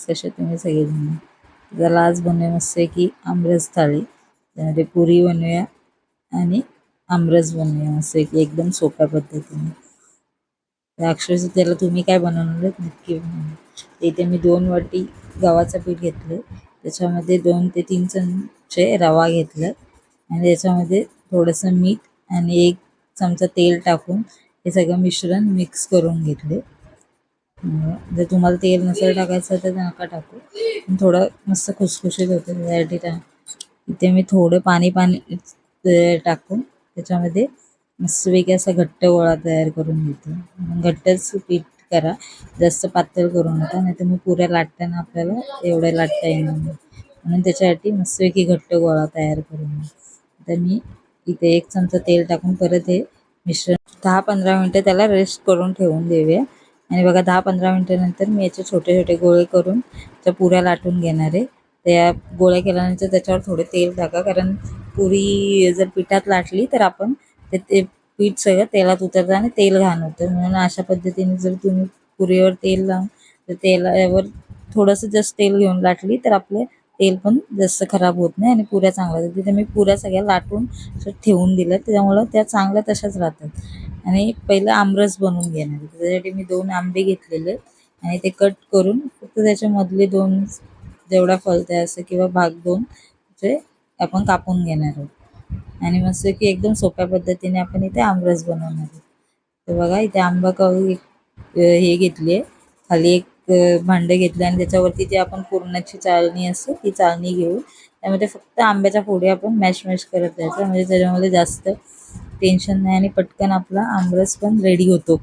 कसे तुम्ही सगळेजण. चला आज बनवूया मस्त की आमरस थाळी. त्यामध्ये पुरी बनवूया आणि आमरस बनवूया मस्त की एकदम सोप्या पद्धतीने. अक्षरशः त्याला तुम्ही काय बनवणार आहेत नक्की बनवा. इथे मी 2 वाटी गव्हाचं पीठ घेतलं, त्याच्यामध्ये 2 ते 3 चमचे रवा घेतला आणि त्याच्यामध्ये थोडंसं मीठ आणि 1 चमचा तेल टाकून हे सगळं मिश्रण मिक्स करून घेतले. जर तुम्हाला तेल नसेल टाकायचं तर नका टाकू, पण थोडं मस्त खुसखुशीत होतं त्यासाठी इथे मी थोडं पाणी टाकून त्याच्यामध्ये मस्तपैकी असा घट्ट गोळा तयार करून घेते. घट्टच पीठ करा, जास्त पातळ करू नका, नाही तर मग पुऱ्या लाटताना आपल्याला एवढं लाटता येणार नाही. म्हणून त्याच्यासाठी मस्तपैकी घट्ट गोळा तयार करून तर मी इथे 1 चमचा तेल टाकून परत हे मिश्रण 10-15 मिनटं त्याला रेस्ट करून ठेवून देऊया. आणि बघा 10-15 मिनटानंतर मी याचे छोटे छोटे गोळे करून त्या पुऱ्या लाटून घेणार आहे. त्या गोळ्या केल्यानंतर त्याच्यावर थोडे तेल टाका, कारण पुरी जर पिठात लाटली तर आपण ते पीठ सगळं तेलात उतरतं आणि तेल घाण होतं. म्हणून अशा पद्धतीने जर तुम्ही पुरीवर तेल लावून तर तेलावर थोडंसं जास्त तेल घेऊन लाटली तर आपले तेल पण जास्त खराब होत नाही आणि पुऱ्या चांगल्या होतात. तिथे मी पुऱ्या सगळ्या लाटून ठेवून दिल्या, त्याच्यामुळं त्या चांगल्या तशाच राहतात. आणि पहिलं आमरस बनवून घेणार आहे. त्याच्यासाठी मी 2 आंबे घेतलेले आणि ते कट करून फक्त त्याच्यामधले 2 जेवढा फलतंय असं किंवा भाग 2 ते आपण कापून घेणार आहोत आणि मस्त की एकदम सोप्या पद्धतीने आपण इथे आमरस बनवणार आहोत. तर बघा इथे आंबा काऊ हे घेतली आहे, खाली एक भांडं घेतलं आणि त्याच्यावरती जे आपण पुरणाची चाळणी असते ती चाळणी घेऊ. त्यामध्ये फक्त आंब्याच्या फोडी आपण मॅश करत जायचं, म्हणजे त्याच्यामध्ये जास्त टेन्शन नाही आणि पटकन आपला आमरस पण रेडी होतो.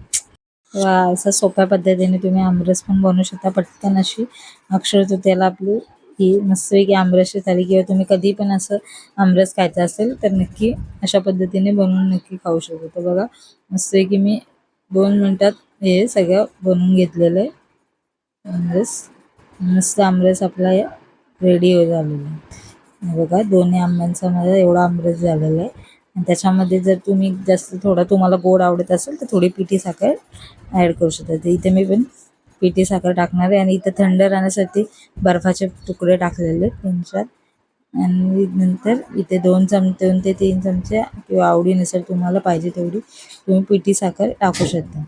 असं सोप्या पद्धतीने तुम्ही आमरस पण बनवू शकता पटकन अशी अक्षरतृतीयेला आपली ही मस्तपैकी आमरसची थाळी, किंवा तुम्ही कधी पण असं आमरस खायचं असेल तर नक्की अशा पद्धतीने बनवून नक्की खाऊ शकतो. तर बघा मस्तपैकी मी 2 मिनटात हे सगळं बनवून घेतलेलं आहे आमरस. मस्त आमरस आपला रेडी झालेला आहे. बघा दोन्ही आंब्यांचा माझा एवढा आमरस झालेला आहे. आणि त्याच्यामध्ये जर तुम्ही जास्त थोडा तुम्हाला गोड आवडत असेल तर थोडी पिठी साखर ॲड करू शकता. तर इथे मी पण पिठी साखर टाकणार आहे आणि इथं थंड राहण्यासाठी बर्फाचे तुकडे टाकलेले 3-4 आणि नंतर इथे 2 ते 3 चमचे किंवा आवडीनुसार तुम्हाला पाहिजे तेवढी तुम्ही पिठी साखर टाकू शकता.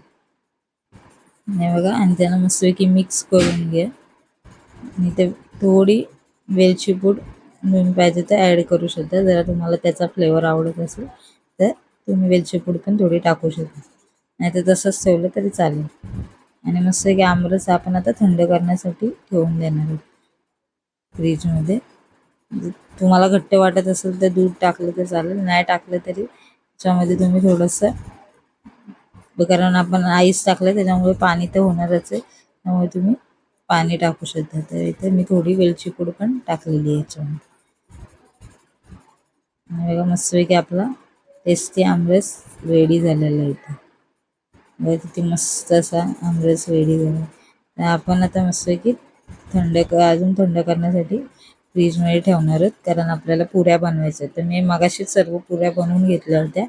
हे बघा आणि त्याला मस्तपैकी मिक्स करून घ्या. आणि ते थोडी वेलची पूड तुम्ही पाहिजे तर ॲड करू शकता. जरा तुम्हाला त्याचा फ्लेवर आवडत असेल तर तुम्ही वेलची पूड पण थोडी टाकू शकता, नाही तर तसंच ठेवलं तरी चालेल. आणि मस्त की आमरस आपण आता थंड करण्यासाठी ठेवून देणार आहोत फ्रीजमध्ये. तुम्हाला घट्ट वाटत असेल तर दूध टाकलं तर चालेल, नाही टाकलं तरी त्याच्यामध्ये तुम्ही थोडंसं, कारण आपण आईस टाकलं त्याच्यामुळे पाणी तर होणारच आहे, त्यामुळे तुम्ही पाणी टाकू शकता. तर इथे मी थोडी वेलची पूड पण टाकलेली आहे याच्यामध्ये. बघा मस्तपैकी आपला टेस्टी आमरस रेडी झालेला आहे इथे. बघा किती मस्त असा आमरस रेडी झाला. तर आपण आता मस्तपैकी अजून थंड करण्यासाठी फ्रीजमध्ये ठेवणार आहोत, कारण आपल्याला पुऱ्या बनवायच्या. तर मी मगाशीच सर्व पुऱ्या बनवून घेतल्या होत्या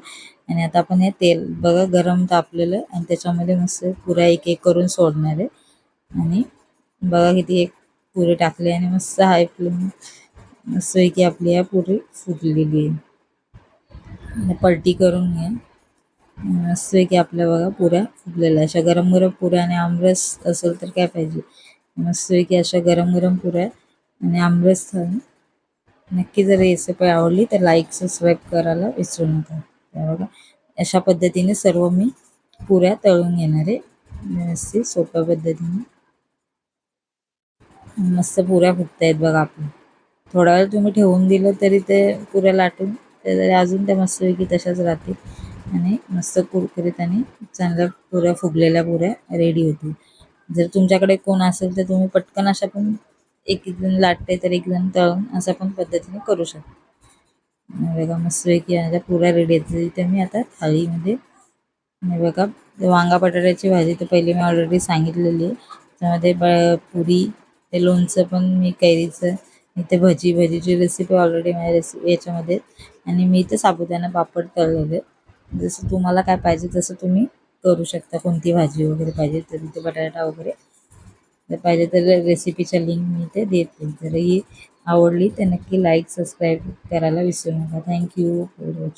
आणि आता आपण हे तेल बघा गरम तापलेलं आणि त्याच्यामध्ये मस्त पुऱ्या एक एक करून सोडणार आहे. आणि बघा किती एक पुरी टाकली आणि मस्त हाय फ्लेम मस्तपैकी आपली या पुरी फुटलेली आहे. पलटी करून घ्या. मस्तपैकी आपल्या बघा पुऱ्या फुगलेल्या अशा गरम गरम पुऱ्या आणि आमरस असेल तर काय पाहिजे. मस्तपैकी अशा गरम गरम पुऱ्या आणि आमरस नक्की. जर रेसिपी आवडली तर लाईक सबस्क्राईब करायला विसरू नका. बघा अशा पद्धतीने सर्व मी पुऱ्या तळून घेणार आहे व्यवस्थित सोप्या पद्धतीने. मस्त पुऱ्या फुगत आहेत बघा आपल्या. थोडा वेळ तुम्ही ठेवून दिलं तरी ते पुऱ्या लाटून अजून त्या मस्तपैकी तशाच राहतील आणि मस्त कुरकुरीत आणि चांगल्या पुऱ्या फुगलेल्या पुऱ्या रेडी होतील. जर तुमच्याकडे कोण असेल तर तुम्ही पटकन अशा पण एक जण लाटते तर एक जण तळून अशा पण पद्धतीने करू शकता. बघा मस्तपैकी आता पुऱ्या रेडी आहेत. इथे मी आता थाळीमध्ये बघा वांगा बटाट्याची भाजी तर पहिली मी ऑलरेडी सांगितलेली आहे. त्यामध्ये पुरी, ते लोणचं पण मी कैरीचं, इथे भजीची रेसिपी ऑलरेडी माझ्या याच्यामध्ये. आणि मी इथे साबुदाणा पापड तळलेले. जसं तुम्हाला काय पाहिजे तसं तुम्ही करू शकता, कोणती भाजी वगैरे पाहिजे तर इथे बटाटा वगैरे जर पाहिजे तर रेसिपीच्या लिंक मी ते देते. जर ही आवडली तर नक्की लाईक, सबस्क्राईब करायला विसरू नका. Thank you for watching.